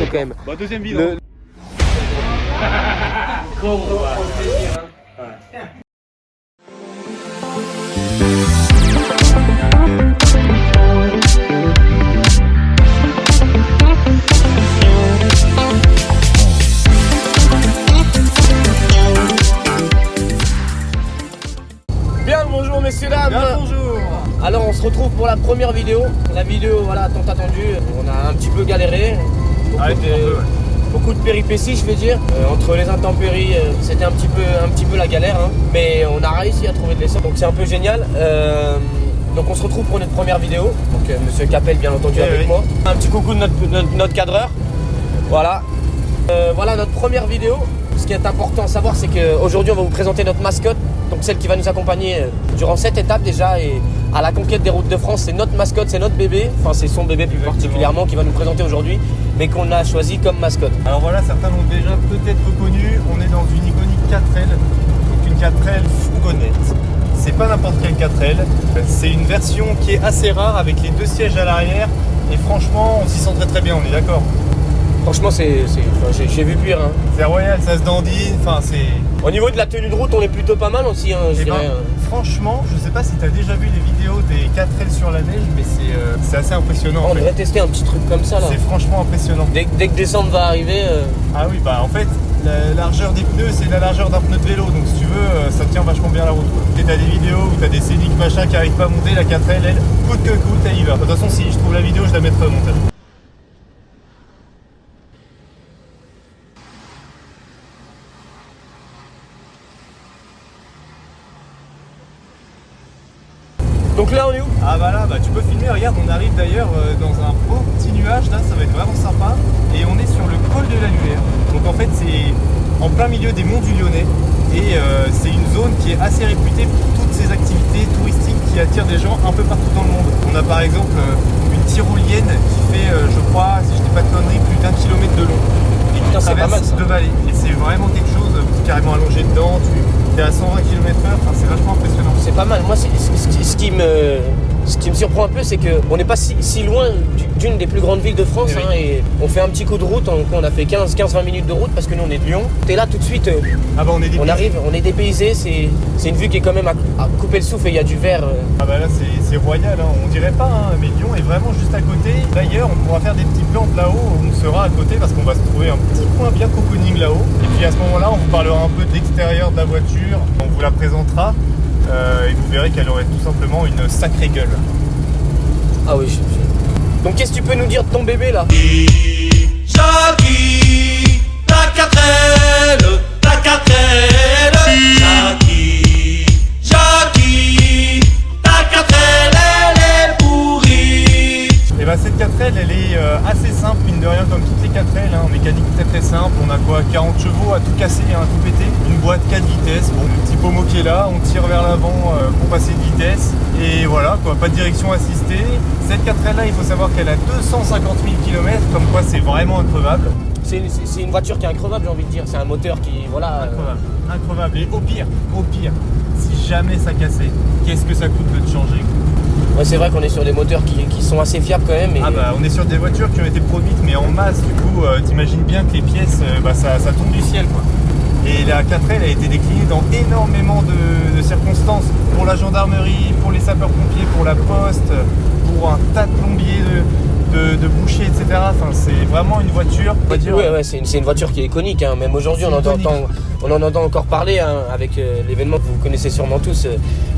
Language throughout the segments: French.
chaud quand même. Bah, deuxième vidéo. Bien le bonjour messieurs dames. Bien, bonjour. Alors on se retrouve pour la première vidéo. La vidéo voilà tant attendue. On a un petit peu galéré. Beaucoup de péripéties je vais dire. Entre les intempéries, c'était un petit peu la galère. Hein. Mais on a réussi à trouver de l'essence. Donc c'est un peu génial. Donc on se retrouve pour notre première vidéo. Donc monsieur Capel bien entendu avec moi. Un petit coucou de notre cadreur. Voilà. Voilà notre première vidéo. Ce qui est important à savoir, c'est qu'aujourd'hui on va vous présenter notre mascotte, donc celle qui va nous accompagner durant cette étape déjà et à la conquête des routes de France. C'est notre mascotte, c'est notre bébé, enfin c'est son bébé plus particulièrement qui va nous présenter aujourd'hui, mais qu'on a choisi comme mascotte. Alors voilà, certains l'ont déjà peut-être reconnu, on est dans une iconique 4L, donc une 4L fourgonnette. C'est pas n'importe quelle 4L, c'est une version qui est assez rare avec les deux sièges à l'arrière et franchement on s'y sent très bien, on est d'accord. Franchement, j'ai vu pire. Hein. C'est royal, ça se dandine, enfin c'est... Au niveau de la tenue de route, on est plutôt pas mal aussi, hein, je dirais. Franchement, je sais pas si tu as déjà vu les vidéos des 4L sur la neige, mais c'est assez impressionnant. On devrait tester un petit truc comme ça là. C'est franchement impressionnant. Dès que décembre va arriver... Ah oui, bah en fait, la largeur des pneus, c'est la largeur d'un pneu de vélo, donc si tu veux, ça tient vachement bien la route. Et t'as des vidéos où t'as des scéniques machin qui arrivent pas à monter, la 4L, elle, coûte que coûte, elle y va. De toute façon, si je trouve la vidéo, je la mettrai au montage. Donc là on est où? Ah bah là, tu peux filmer, regarde, on arrive d'ailleurs dans un beau petit nuage, là ça va être vraiment sympa. Et on est sur le col de la Luère. Donc en fait c'est en plein milieu des monts du Lyonnais. Et c'est une zone qui est assez réputée pour toutes ces activités touristiques qui attirent des gens un peu partout dans le monde. On a par exemple une tyrolienne qui fait, je crois, si je dis pas de conneries, plus d'1 kilomètre de long. Et qui traverse deux vallées. Et c'est vraiment quelque chose, carrément allongé dedans, tu es à 120 km/h, enfin, c'est vachement impressionnant. C'est pas mal. Moi, ce qui me surprend un peu, c'est qu'on n'est pas si loin d'une des plus grandes villes de France. Et, hein, et on fait un petit coup de route. On a fait 15-20 minutes de route parce que nous, on est de Lyon. T'es là tout de suite. Ah bah on arrive, on est dépaysé. C'est une vue qui est quand même à couper le souffle et il y a du vert. Ah bah là, c'est royal. Hein. On dirait pas, hein, mais Lyon est vraiment juste à côté. D'ailleurs, on pourra faire des petits plans de là-haut. On sera à côté parce qu'on va se trouver un petit coin bien cocooning là-haut. Et puis à ce moment-là, on vous parlera un peu de l'extérieur de la voiture. On vous la présentera. Et vous verrez qu'elle aurait tout simplement une sacrée gueule. Ah oui, Donc qu'est-ce que tu peux nous dire de ton bébé là? Jackie, la 4L, la 4L, Jackie, la 4L, elle est pourrie. Et bah cette 4L, elle est assez simple, mine de rien, comme toutes les 4L, hein, mécanique très simple. On a quoi, 40 chevaux à tout casser, à tout péter. Une boîte 4 vitesses, bon, le petit pommeau qui est là, on tire vers l'avant pour passer de vitesse. Et voilà, quoi, pas de direction assistée. Cette 4L là, il faut savoir qu'elle a 250 000 km, comme quoi c'est vraiment increvable. C'est une voiture qui est increvable, j'ai envie de dire. C'est un moteur qui, voilà... Increvable. Et au pire, si jamais ça cassait, qu'est-ce que ça coûte de te changer? Ouais, c'est vrai qu'on est sur des moteurs qui sont assez fiables quand même. Et... Ah bah on est sur des voitures qui ont été produites mais en masse, du coup t'imagines bien que les pièces ça tombe du ciel quoi. Et la 4L a été déclinée dans énormément de circonstances, pour la gendarmerie, pour les sapeurs-pompiers, pour la poste, pour un tas de plombiers, de bouchers, etc. Enfin, c'est vraiment une voiture. Ouais, c'est une voiture qui est iconique. Hein. Même aujourd'hui, on en entend encore parler hein, avec l'événement que vous connaissez sûrement tous,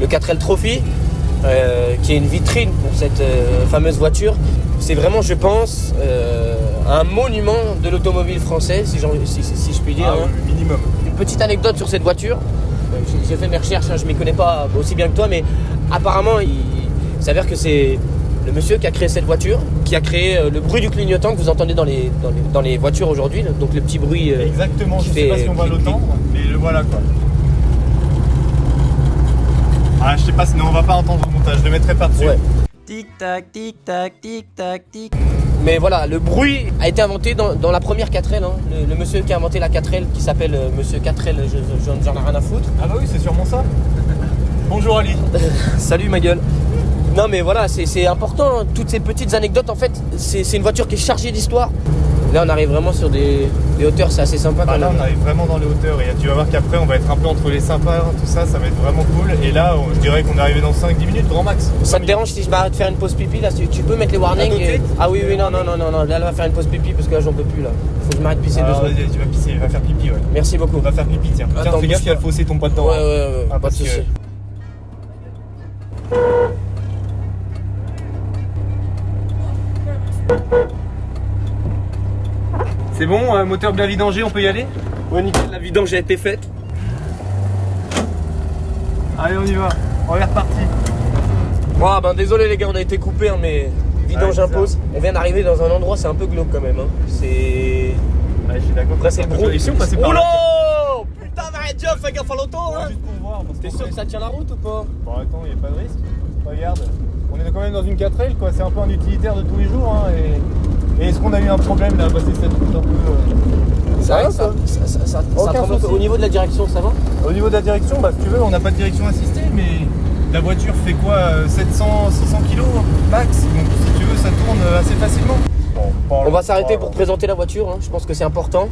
le 4L Trophy. Qui est une vitrine pour cette fameuse voiture. C'est vraiment, je pense, un monument de l'automobile française, si je puis dire. Ah, oui, minimum. Une petite anecdote sur cette voiture. J'ai fait mes recherches, hein, je ne m'y connais pas aussi bien que toi, mais apparemment, il s'avère que c'est le monsieur qui a créé cette voiture, qui a créé le bruit du clignotant que vous entendez dans les voitures aujourd'hui, donc le petit bruit. Exactement, je ne sais pas si on va l'entendre, mais le voilà quoi. Ah, je sais pas, sinon on va pas entendre le montage, je le mettrai par-dessus. Ouais. Tic-tac, tic-tac, tic-tac, tic. Mais voilà, le bruit a été inventé dans la première 4L. Hein. Le monsieur qui a inventé la 4L, qui s'appelle monsieur 4L, j'en ai rien à foutre. Ah bah oui, c'est sûrement ça. Bonjour Ali. Salut ma gueule. Non mais voilà, c'est important, hein. Toutes ces petites anecdotes en fait, c'est une voiture qui est chargée d'histoire. Là on arrive vraiment sur des hauteurs, c'est assez sympa quand Là même. on arrive vraiment dans les hauteurs et tu vas voir qu'après on va être un peu entre les sympas, tout ça, ça va être vraiment cool. Et là je dirais qu'on est arrivé dans 5-10 minutes grand max. Ça te dérange si je m'arrête de faire une pause pipi là? Tu peux mettre les warnings tout de suite Ah oui, non, là elle va faire une pause pipi parce que là j'en peux plus là. Faut que je m'arrête de pisser 2 Alors, secondes. vas-y, tu vas pisser, va faire pipi, ouais. Merci beaucoup. On va faire pipi, tiens. Attends, Fais gaffe, bouge il y a pas. le fossé, tombe pas dedans. Ouais, pas de parce que- soucis. C'est bon, moteur bien vidangé, on peut y aller? Ouais, nickel, la vidange a été faite. Allez, on y va. On est reparti. Bon, ben désolé les gars, on a été coupé, hein, mais vidange Ouais, impose. On vient d'arriver dans un endroit, c'est un peu glauque quand même. Hein. C'est. Ouais, je suis d'accord. Après, c'est le gros. Ici, on passait par Oh là. là! Putain, arrête, Jeff, fais gaffe à l'auto, hein! Juste pour voir. parce T'es qu'en sûr fait- que ça tient la route ou pas? Bon, attends, il n'y a pas de risque. Regarde, on est quand même dans une 4L, quoi. C'est un peu un utilitaire de tous les jours. Hein, et est-ce qu'on a eu un problème là à passer cette route un peu. C'est vrai va, que ça Aucun tremble un peu. souci. Au niveau de la direction, ça va? Au niveau de la direction, bah, si tu veux, on n'a pas de direction assistée, mais la voiture fait quoi 700, 600 kg max. Donc si tu veux, ça tourne assez facilement. On va s'arrêter pour présenter la voiture, hein. Je pense que c'est important,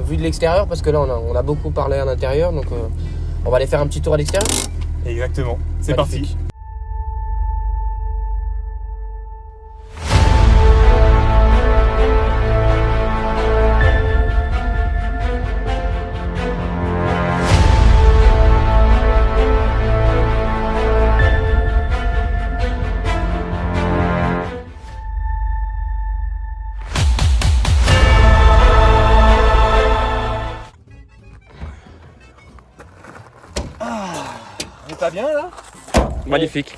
vu de l'extérieur, parce que là on a beaucoup parlé à l'intérieur, donc on va aller faire un petit tour à l'extérieur. Exactement. C'est Magnifique. parti. On est pas bien là? Magnifique.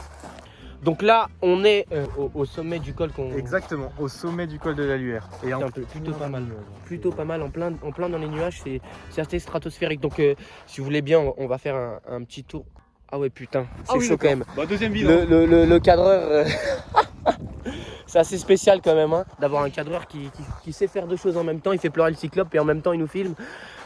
Donc là, on est au sommet du col qu'on. Exactement, au sommet du col de la Luère. Et Un peu, plutôt pas mal. Plutôt pas mal, en plein dans les nuages, c'est assez stratosphérique. Donc si vous voulez bien, on va faire un petit tour. Ah ouais putain, c'est chaud quand même. Bah, deuxième bilan. Le cadreur, c'est assez spécial quand même, hein, d'avoir un cadreur qui sait faire deux choses en même temps. Il fait pleurer le cyclope et en même temps il nous filme.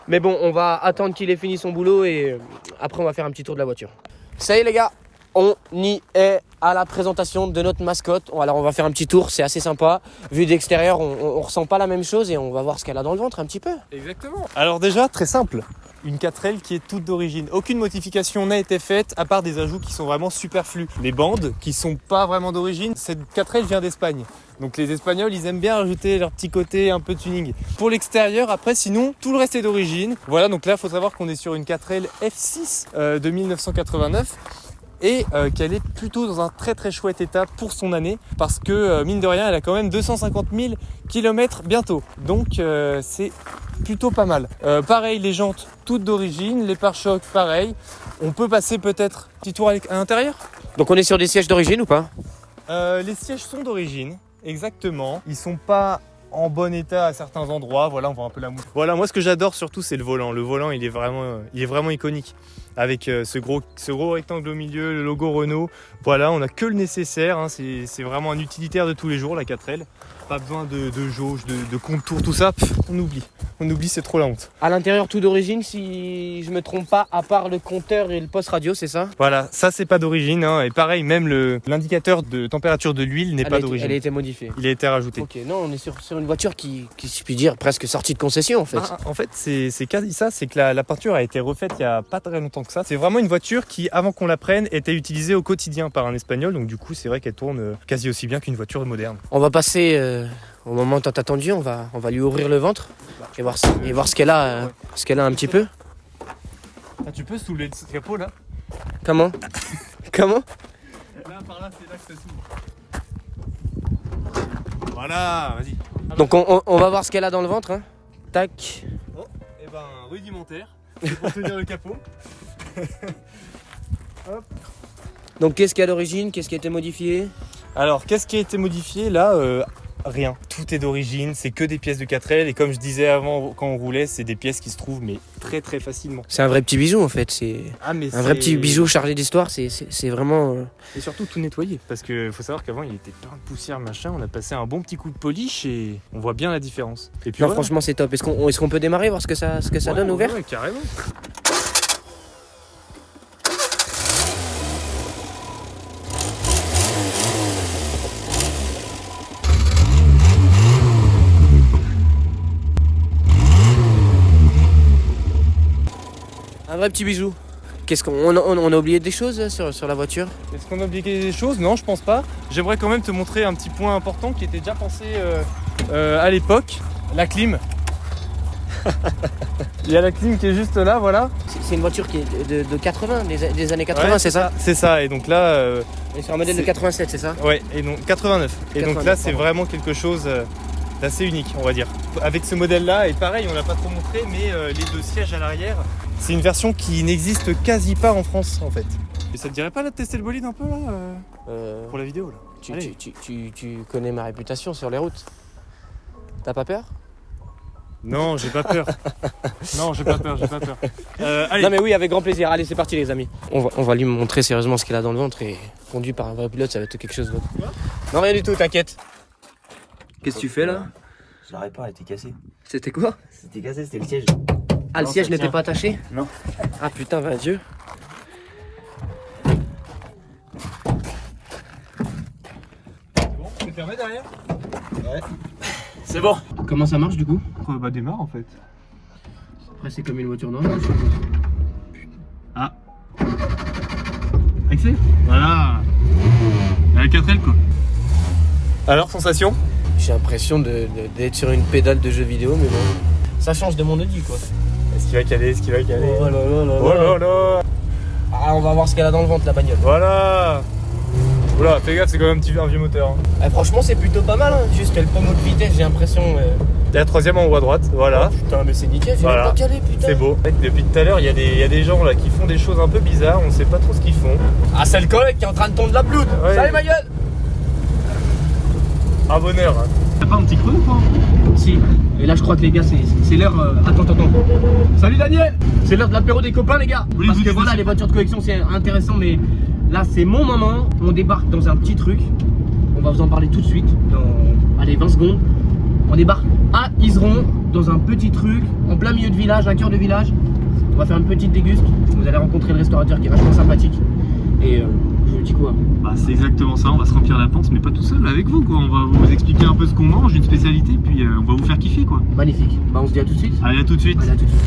Mais bon, on va attendre qu'il ait fini son boulot et après on va faire un petit tour de la voiture. Ça y est les gars, on y est à la présentation de notre mascotte. Alors on va faire un petit tour, c'est assez sympa. Vu d'extérieur, on ressent pas la même chose et on va voir ce qu'elle a dans le ventre un petit peu. Exactement. Alors déjà, très simple. Une 4L qui est toute d'origine. Aucune modification n'a été faite à part des ajouts qui sont vraiment superflus. Les bandes qui sont pas vraiment d'origine. Cette 4L vient d'Espagne. Donc les Espagnols, ils aiment bien rajouter leur petit côté un peu tuning. Pour l'extérieur, après, sinon, tout le reste est d'origine. Voilà, donc là, il faut savoir qu'on est sur une 4L F6 de 1989. Et qu'elle est plutôt dans un très très chouette état pour son année parce que mine de rien elle a quand même 250 000 km bientôt, donc c'est plutôt pas mal. Pareil, les jantes toutes d'origine, les pare-chocs pareil. On peut passer peut-être un petit tour à l'intérieur. Donc on est sur des sièges d'origine ou pas? Les sièges sont d'origine, exactement. Ils sont pas en bon état à certains endroits. Voilà, on voit un peu la mousse. Voilà, moi ce que j'adore surtout c'est le volant. Le volant il est vraiment iconique. Avec ce gros rectangle au milieu, le logo Renault. Voilà, on n'a que le nécessaire. Hein. C'est vraiment un utilitaire de tous les jours, la 4L. Pas besoin de jauge, de contour, tout ça. On oublie, c'est trop la honte. À l'intérieur tout d'origine, si je me trompe pas, à part le compteur et le poste radio, c'est ça? Voilà, ça c'est pas d'origine. Hein. Et pareil, même l'indicateur de température de l'huile n'est pas d'origine. Elle a été modifiée. Il a été rajouté. Ok, non, on est sur une voiture qui si je puis dire, presque sortie de concession en fait. En fait, c'est quasi ça, c'est que la peinture a été refaite il y a pas très longtemps que ça. C'est vraiment une voiture qui, avant qu'on la prenne, était utilisée au quotidien par un Espagnol. Donc du coup, c'est vrai qu'elle tourne quasi aussi bien qu'une voiture moderne. On va passer au moment tant attendu, on va lui ouvrir le ventre et voir ce qu'elle a, un petit peu. Ah, tu peux soulever le capot là? Comment? Comment? Là, par là, c'est là que ça s'ouvre. Voilà, vas-y. Donc on va voir ce qu'elle a dans le ventre. Hein. Tac. Oh, et ben rudimentaire. C'est pour tenir le capot. Hop. Donc qu'est-ce qu'il y a d'origine? Qu'est-ce qui a été modifié? Alors, qu'est-ce qui a été modifié là? Rien. Tout est d'origine, c'est que des pièces de 4L. Et comme je disais avant, quand on roulait, c'est des pièces qui se trouvent mais très très facilement. C'est un vrai petit bijou en fait. C'est Mais un vrai petit bijou chargé d'histoire. C'est vraiment. Et surtout tout nettoyé. Parce qu'il faut savoir qu'avant il était plein de poussière, machin. On a passé un bon petit coup de polish et on voit bien la différence. Et puis Non, voilà. franchement, c'est top. Est-ce qu'on peut démarrer, voir ce que ça donne ouvert? Ouais, carrément. vrai petit bijou. Qu'est-ce qu'on a oublié des choses sur la voiture? Est-ce qu'on a oublié des choses? Non, je pense pas. J'aimerais quand même te montrer un petit point important qui était déjà pensé à l'époque. La clim. Il y a la clim qui est juste là, voilà. C'est une voiture qui est de 80, des années 80, Ouais, c'est ça? C'est ça, et donc là... Et c'est un modèle de 87, c'est ça? Ouais, et donc 89. Et donc 89, là, c'est pardon. vraiment quelque chose d'assez unique, on va dire. Avec ce modèle-là, et pareil, on l'a pas trop montré, mais les deux sièges à l'arrière, c'est une version qui n'existe quasi pas en France, en fait. Et ça te dirait pas là de tester le bolide un peu, là pour la vidéo, là? Allez. Tu connais ma réputation sur les routes. T'as pas peur? Non, j'ai pas peur. Non, j'ai pas peur. Allez. Non mais oui, avec grand plaisir. Allez, c'est parti les amis. On va lui montrer sérieusement ce qu'il a dans le ventre et conduit par un vrai pilote, ça va être quelque chose d'autre. Non, rien du tout, t'inquiète. Qu'est-ce que tu fais là? Je la répare, elle était cassée. C'était quoi? C'était cassé, c'était le siège. Ah, le Non, siège ça n'était tient. pas attaché? Non. Ah putain, va Dieu. Bon, c'est fermé derrière? C'est bon. Comment ça marche du coup? Bah démarre en fait. Après, c'est comme une voiture normale. Ah. Accès? Voilà. La 4L quoi. Alors, sensation? J'ai l'impression d'être sur une pédale de jeu vidéo, mais bon. Ça change de mon Audi quoi. Est-ce qu'il va caler? Oh là là là Oh là. là là. Ah, on va voir ce qu'elle a dans le ventre la bagnole. Voilà. Oula, fais gaffe, c'est quand même un vieux moteur. Hein. Eh, franchement, c'est plutôt pas mal. Hein. Juste le pommeau de vitesse, j'ai l'impression. Et la troisième en haut à droite, voilà. Oh, putain, mais c'est nickel, j'ai Voilà. même pas calé, putain. C'est beau. Depuis tout à l'heure, il y a des gens là qui font des choses un peu bizarres, on sait pas trop ce qu'ils font. Ah, c'est le collègue qui est en train de tondre la blouse. Ouais. Salut ma gueule. Ah bonheur. Hein. T'as pas un petit creux ou quoi? Si, et là je crois que les gars, c'est l'heure. Attends. Salut Daniel. C'est l'heure de l'apéro des copains, les gars. Oui, Parce oui, que c'est voilà, ça. les voitures de collection c'est intéressant, mais là c'est mon moment. On débarque dans un petit truc. On va vous en parler tout de suite. Dans, allez, 20 secondes. On débarque à Iseron, dans un petit truc, en plein milieu de village, un cœur de village. On va faire une petite déguste. Vous allez rencontrer le restaurateur qui est vachement sympathique. Et je vous dis quoi? Bah c'est exactement ça, on va se remplir la panse mais pas tout seul, avec vous quoi. On va vous expliquer un peu ce qu'on mange, une spécialité, puis on va vous faire kiffer quoi. Magnifique. Bah on se dit à tout de suite. Allez, à tout de suite. Allez, à tout de suite.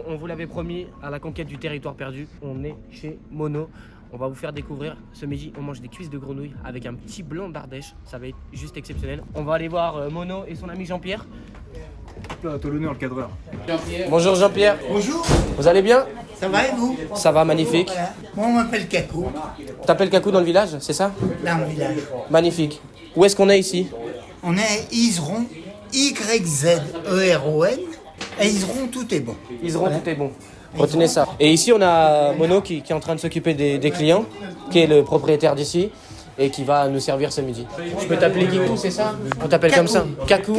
On vous l'avait promis, à la conquête du territoire perdu, on est chez Mono. On va vous faire découvrir, ce midi on mange des cuisses de grenouille avec un petit blanc d'Ardèche, ça va être juste exceptionnel. On va aller voir Mono et son ami Jean-Pierre. T'as l'honneur le cadreur. Bonjour Jean-Pierre. Bonjour, Vous allez bien? ça va et vous? Ça va, magnifique. Voilà. Moi, on m'appelle Kakou, T'appelles Kakou dans le village, c'est ça? dans le village. Magnifique. Où est-ce qu'on est ici? On est à Iseron, Y-Z-E-R-O-N. À Iseron, tout est bon. Iseron, tout est bon. Retenez ça. Et ici, on a Mono qui est en train de s'occuper des clients, qui est le propriétaire d'ici et qui va nous servir ce midi. Je peux t'appeler Kikou, c'est ça? On t'appelle comme ça? Kakou.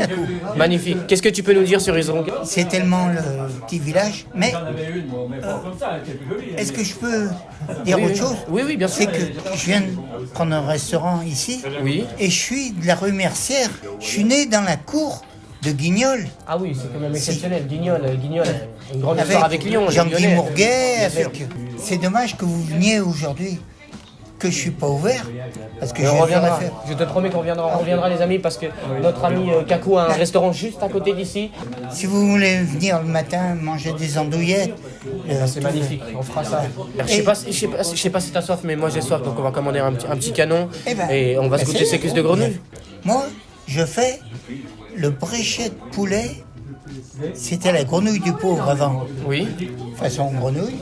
Magnifique. Qu'est-ce que tu peux nous dire sur Iseron? C'est tellement le petit village, mais est-ce que je peux dire autre chose? Oui, bien sûr. C'est que je viens de prendre un restaurant ici, Oui. et je suis de la rue Mercière. Je suis né dans la cour de Guignol, Ah oui, c'est quand même exceptionnel. Guignol, une grande histoire avec Lyon. les Jean-Guy Lyonnais. Mourguet. Bien sûr. C'est dommage que vous veniez aujourd'hui, que je suis pas ouvert, parce que Mais je on vais reviendra. faire. Je te promets qu'on reviendra les amis parce que notre ami Kakou a un restaurant juste à côté d'ici. Si vous voulez venir le matin manger des andouillettes, C'est magnifique, on fera ça. Je sais pas si t'as soif, mais moi j'ai soif, donc on va commander un petit canon Eh ben, et on va se goûter ces cuisses de grenouille. Moi, je fais le bréchet de poulet. C'était la grenouille du pauvre avant. Oui. Façon grenouille,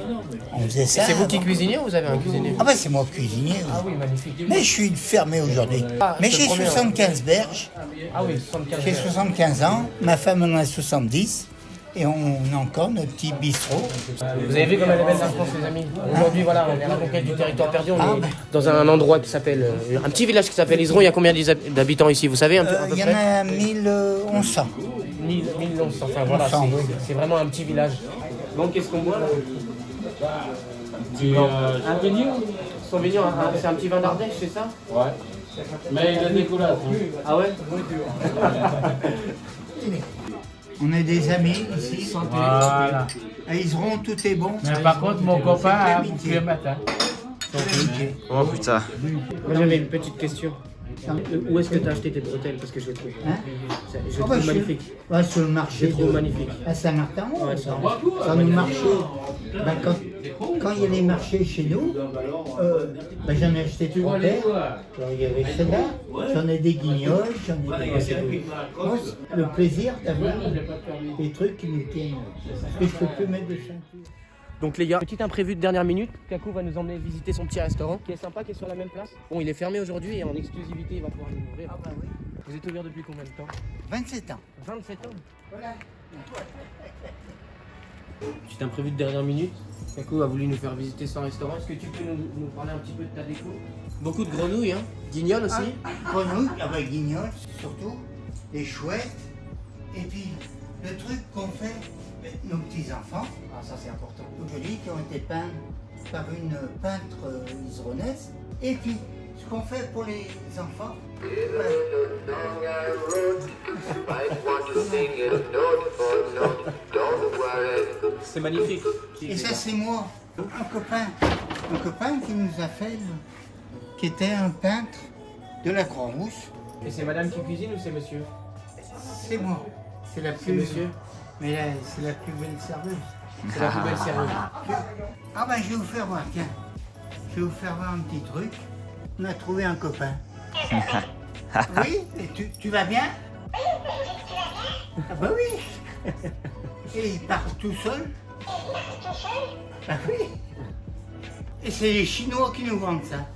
on faisait ça. C'est vous qui avant. cuisinez ou vous avez un cuisinier? Ah ben c'est moi cuisinier. Oui. Ah oui, magnifique. Mais je suis fermé aujourd'hui. Ah, Mais je te j'ai promets, 75 berges, Ah oui, 75. j'ai 75 ans, ma femme en a 70. Et on a encore notre petit bistrot. Vous avez vu comme elle est belle la France, les amis. Aujourd'hui, voilà, on est à la conquête du territoire perdu. On est dans un endroit qui s'appelle, un petit village qui s'appelle Iseron. Il y a combien d'habitants ici? Vous savez à peu Il y en près? a 1100. 1100. Enfin voilà, 1100, oui. c'est vraiment un petit village. Bon, qu'est-ce qu'on boit là? Un vignon. Son vignon, c'est un petit vin d'Ardèche, c'est ça? Ouais. Mais il a des couleurs. Ah ouais? On est des amis ici. Voilà. À Iseron, tout est bon. Mais par contre, mon copain a amitié. bouffé le matin. Oh putain. Moi j'avais une petite question. Où est-ce que tu as acheté tes bretelles? Parce que je les trouve. Hein? Je les trouve magnifiques. Ouais, sur le marché. Je les trouve magnifiques. À Saint-Martin, Ouais, ça va. dans nos marchés. Bah, quand il y a les marchés chez nous, bah, j'en ai acheté 3 paires. Alors il y avait celle-là, j'en ai des guignols, j'en ai des... Moi, le plaisir d'avoir des trucs qui nous tiennent. Parce que je ne peux plus mettre de ceinture. Donc les gars, petit imprévu de dernière minute, Kakou va nous emmener visiter son petit restaurant qui est sympa, qui est sur la même place. Bon, il est fermé aujourd'hui et en exclusivité, il va pouvoir nous ouvrir. Ah bah oui. Vous êtes ouvert depuis combien de temps? 27 ans. 27 ans. Voilà. Petit imprévu de dernière minute, Kakou a voulu nous faire visiter son restaurant. Est-ce que tu peux nous parler un petit peu de ta déco? Beaucoup de grenouilles, hein? Guignols aussi? Grenouilles, avec guignols surtout, des chouettes. Et puis le truc qu'on fait, nos petits-enfants, alors ça c'est important, jolis, qui ont été peints par une peintre isronaise. Et puis ce qu'on fait pour les enfants, C'est magnifique. et ça c'est moi, un copain qui nous a fait, qui était un peintre de la Croix-Rousse. Et c'est madame qui cuisine ou c'est monsieur? C'est moi, c'est la C'est plus, monsieur? mais là, c'est la plus belle serveuse. C'est la plus belle serveuse. Ah ben je vais vous faire voir, tiens. Je vais vous faire voir un petit truc. On a trouvé un copain. Oui, et tu vas bien? Ah bah oui. Et il part tout seul? Ah oui. Et c'est les Chinois qui nous vendent ça.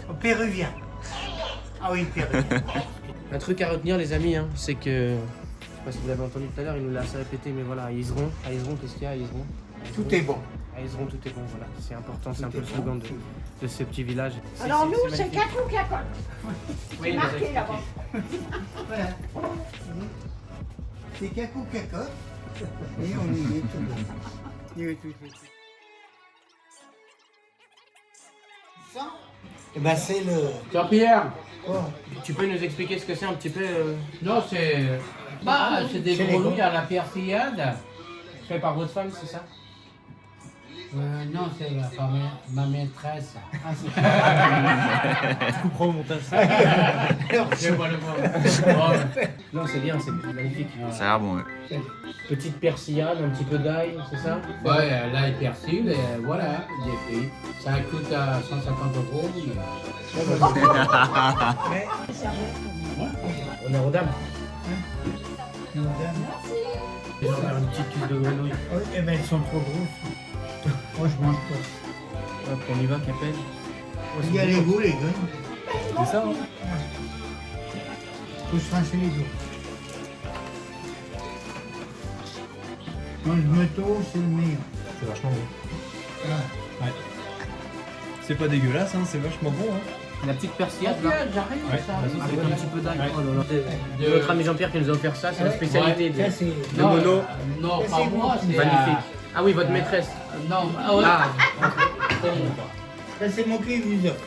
Au Péruvien. Ah oui, Péruvien. Un truc à retenir les amis, hein, c'est que, je sais pas si vous l'avez entendu tout à l'heure, il nous l'a assez répété, mais voilà, à Iseron, qu'est-ce qu'il y a à Iseron? Tout est bon. À Iseron, tout est bon, voilà, c'est important, c'est un peu le slogan de ce petit village. Alors nous, c'est magnifique. Kakou qui accote. Oui, il nous a marqué expliqué. là-bas. Voilà. C'est Kakou Cacotte. Et on y est tout bon. Il est tout bon. Ça, eh ben c'est le... Jean-Pierre. Oh, Tu peux nous expliquer ce que c'est un petit peu Non, c'est. Bah, c'est des C'est les grenouilles à la persillade. fait par votre femme, c'est ça? Non, c'est ma maîtresse. Tu comprends mon montage. Je vois le mot. Non, c'est bien, c'est magnifique. Ça a l'air bon, ouais. Petite persillade, un petit peu d'ail, c'est ça? Ouais, là, il persil, et voilà, des prix. Ça coûte à 150 €. mais... On est aux dames. Madame. Je vais faire une petite cuisse de grenouille. Oui, eh ben elles sont trop grosses. Moi je mange pas. Hop, on y va, Capel. Il y a les goûts, les gars. C'est ça, hein? Faut se rincer les dos. Moi le meto, c'est le meilleur. C'est vachement bon. Voilà. C'est pas dégueulasse, hein, c'est vachement bon. Hein. La petite persillade, là, J'arrive, Ouais. ça. avec un petit peu d'ail. Ouais. Oh là là. Notre ami Jean-Pierre qui nous a offert ça, c'est la spécialité Ça de c'est... mono. Non, pas moi, c'est. Magnifique. Ah oui, votre maîtresse. Non, ah ouais. Ah, Ça c'est mon qui vous offre.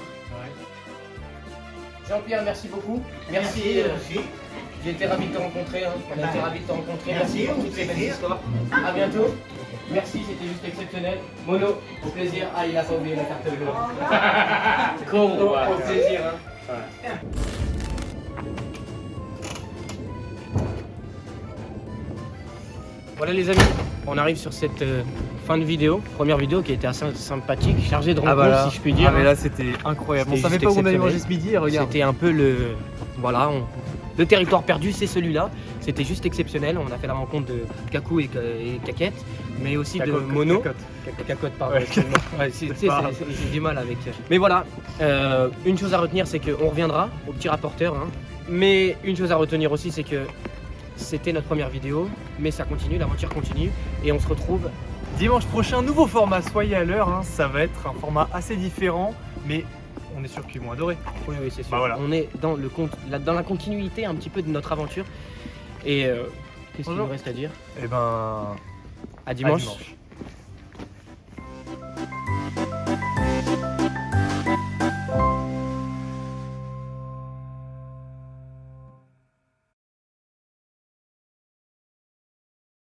Jean-Pierre, merci beaucoup. Merci. Merci. J'ai été ravi de te rencontrer. Hein. On a été ravis de te rencontrer. Merci Merci, pour au toutes ces belles plaisir. histoires. À bientôt. Merci, c'était juste exceptionnel. Mono, au plaisir. Ah, il a pas oublié la carte bleue. Au plaisir. Hein. Voilà les amis, on arrive sur cette fin de vidéo. Première vidéo qui a été assez sympathique, chargée de rencontres si je puis dire. Ah mais là c'était incroyable. On C'était savait juste pas où on allait exceptionnel. manger ce midi et regarde. C'était un peu le... Voilà, le territoire perdu, c'est celui-là. C'était juste exceptionnel. On a fait la rencontre de Kakou et Caquette, mais aussi de Mono. Cacotte, pardon. Ouais. excuse-moi. Ouais, j'ai du mal avec... Mais voilà, une chose à retenir, c'est qu'on reviendra au petit rapporteur. Hein. Mais une chose à retenir aussi, c'est que c'était notre première vidéo, mais ça continue, l'aventure continue. Et on se retrouve... Dimanche prochain, nouveau format, soyez à l'heure. Hein. Ça va être un format assez différent, mais on est sûr qu'ils vont adorer. Oui, c'est sûr. Bah voilà. On est dans, dans la continuité un petit peu de notre aventure. Et qu'est-ce qu'il nous reste à dire? Et ben, À dimanche. à dimanche.